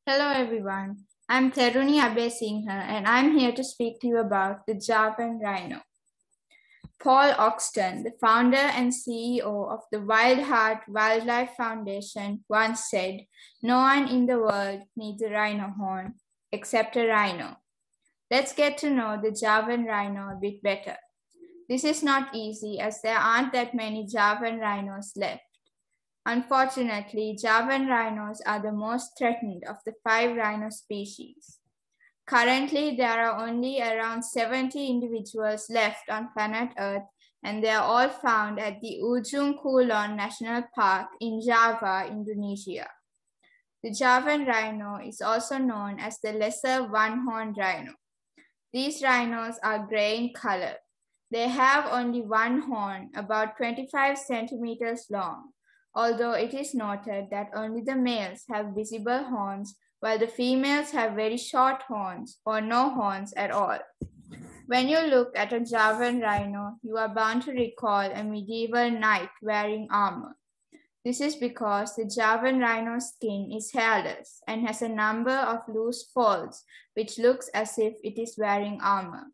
Hello everyone, I'm Theruni Abeysinghe and I'm here to speak to you about the Javan Rhino. Paul Oxton, the founder and CEO of the Wild Heart Wildlife Foundation, once said, "No one in the world needs a rhino horn except a rhino." Let's get to know the Javan Rhino a bit better. This is not easy as there aren't that many Javan rhinos left. Unfortunately, Javan rhinos are the most threatened of the 5 rhino species. Currently, there are only around 70 individuals left on planet Earth, and they are all found at the Ujung Kulon National Park in Java, Indonesia. The Javan rhino is also known as the lesser one-horned rhino. These rhinos are gray in color. They have only one horn, about 25 centimeters long, although it is noted that only the males have visible horns while the females have very short horns or no horns at all. When you look at a Javan rhino, you are bound to recall a medieval knight wearing armor. This is because the Javan rhino's skin is hairless and has a number of loose folds, which looks as if it is wearing armor.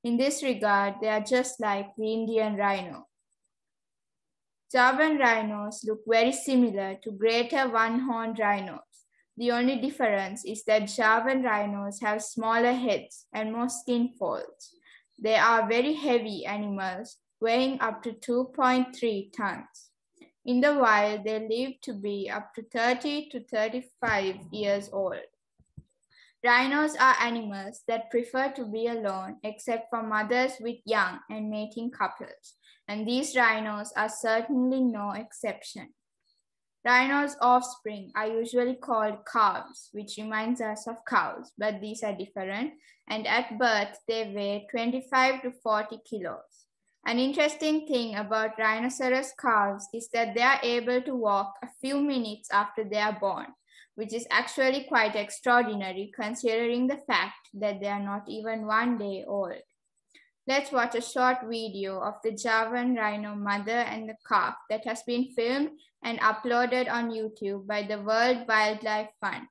In this regard, they are just like the Indian rhino. Javan rhinos look very similar to greater one-horned rhinos. The only difference is that Javan rhinos have smaller heads and more skin folds. They are very heavy animals, weighing up to 2.3 tons. In the wild, they live to be up to 30 to 35 years old. Rhinos are animals that prefer to be alone except for mothers with young and mating couples, and these rhinos are certainly no exception. Rhinos' offspring are usually called calves, which reminds us of cows, but these are different, and at birth they weigh 25 to 40 kilos. An interesting thing about rhinoceros calves is that they are able to walk a few minutes after they are born, which is actually quite extraordinary considering the fact that they are not even 1 day old. Let's watch a short video of the Javan rhino mother and the calf that has been filmed and uploaded on YouTube by the World Wildlife Fund.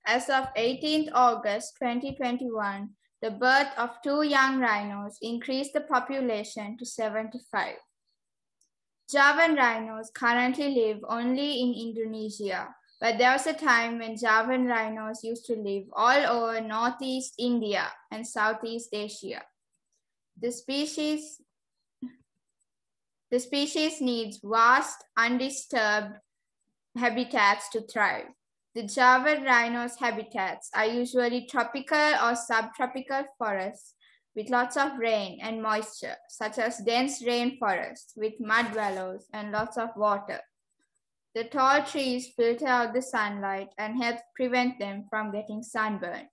As of 18th August 2021, the birth of 2 young rhinos increased the population to 75. Javan rhinos currently live only in Indonesia, but there was a time when Javan rhinos used to live all over Northeast India and Southeast Asia. The species needs vast, undisturbed habitats to thrive. The Javan rhino's habitats are usually tropical or subtropical forests with lots of rain and moisture, such as dense rainforests with mud wallows and lots of water. The tall trees filter out the sunlight and help prevent them from getting sunburned.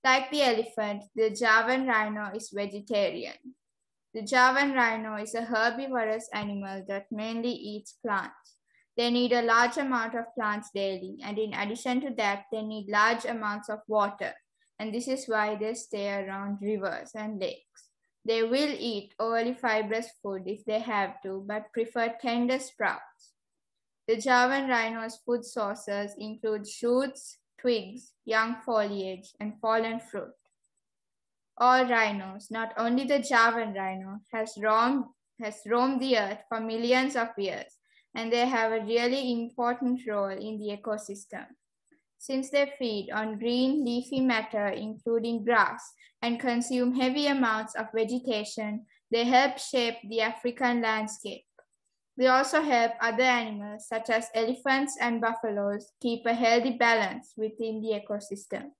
Like the elephant, the Javan rhino is vegetarian. The Javan rhino is a herbivorous animal that mainly eats plants. They need a large amount of plants daily, and in addition to that, they need large amounts of water, and this is why they stay around rivers and lakes. They will eat overly fibrous food if they have to, but prefer tender sprouts. The Javan rhino's food sources include shoots, twigs, young foliage, and fallen fruit. All rhinos, not only the Javan rhino, has roamed the earth for millions of years, and they have a really important role in the ecosystem. Since they feed on green leafy matter, including grass, and consume heavy amounts of vegetation, they help shape the African landscape. They also help other animals, such as elephants and buffaloes, keep a healthy balance within the ecosystem.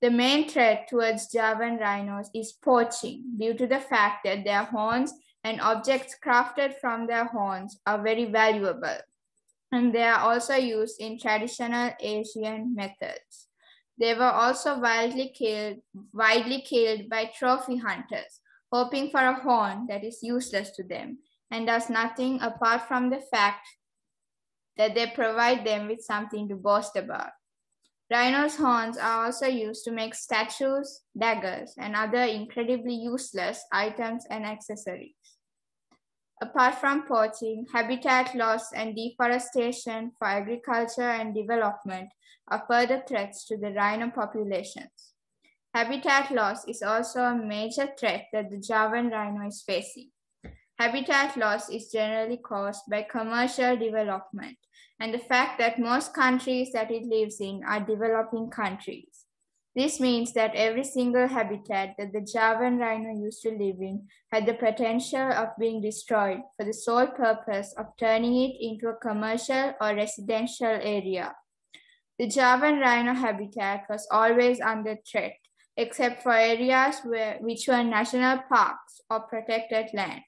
The main threat towards Javan rhinos is poaching, due to the fact that their horns and objects crafted from their horns are very valuable, and they are also used in traditional Asian methods. They were also widely killed by trophy hunters, hoping for a horn that is useless to them and does nothing apart from the fact that they provide them with something to boast about. Rhinos' horns are also used to make statues, daggers, and other incredibly useless items and accessories. Apart from poaching, habitat loss and deforestation for agriculture and development are further threats to the rhino populations. Habitat loss is also a major threat that the Javan rhino is facing. Habitat loss is generally caused by commercial development and the fact that most countries that it lives in are developing countries. This means that every single habitat that the Javan rhino used to live in had the potential of being destroyed for the sole purpose of turning it into a commercial or residential area. The Javan rhino habitat was always under threat, except for areas which were national parks or protected land.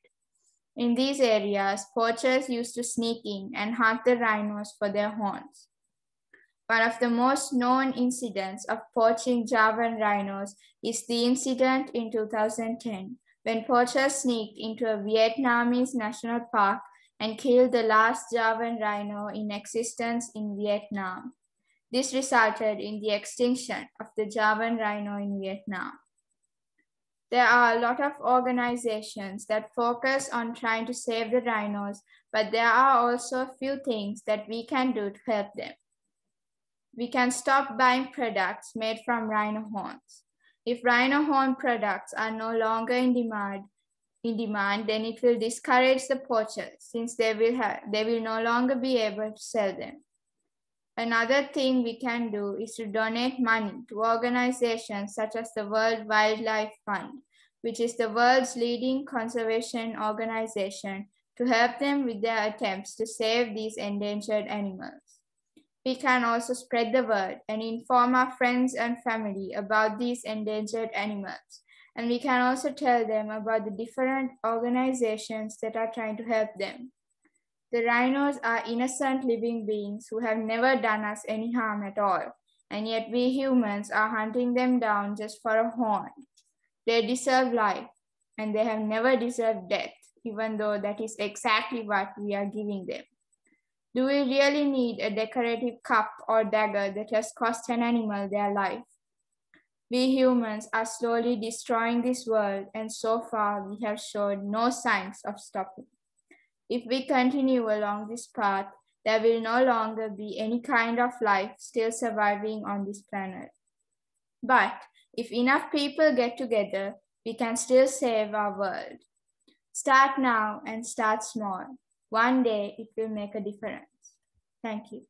In these areas, poachers used to sneak in and hunt the rhinos for their horns. One of the most known incidents of poaching Javan rhinos is the incident in 2010 when poachers sneaked into a Vietnamese national park and killed the last Javan rhino in existence in Vietnam. This resulted in the extinction of the Javan rhino in Vietnam. There are a lot of organizations that focus on trying to save the rhinos, but there are also a few things that we can do to help them. We can stop buying products made from rhino horns. If rhino horn products are no longer in demand, then it will discourage the poachers since they will no longer be able to sell them. Another thing we can do is to donate money to organizations such as the World Wildlife Fund, which is the world's leading conservation organization, to help them with their attempts to save these endangered animals. We can also spread the word and inform our friends and family about these endangered animals. And we can also tell them about the different organizations that are trying to help them. The rhinos are innocent living beings who have never done us any harm at all, and yet we humans are hunting them down just for a horn. They deserve life, and they have never deserved death, even though that is exactly what we are giving them. Do we really need a decorative cup or dagger that has cost an animal their life? We humans are slowly destroying this world, and so far we have shown no signs of stopping. If we continue along this path, there will no longer be any kind of life still surviving on this planet. But if enough people get together, we can still save our world. Start now and start small. One day it will make a difference. Thank you.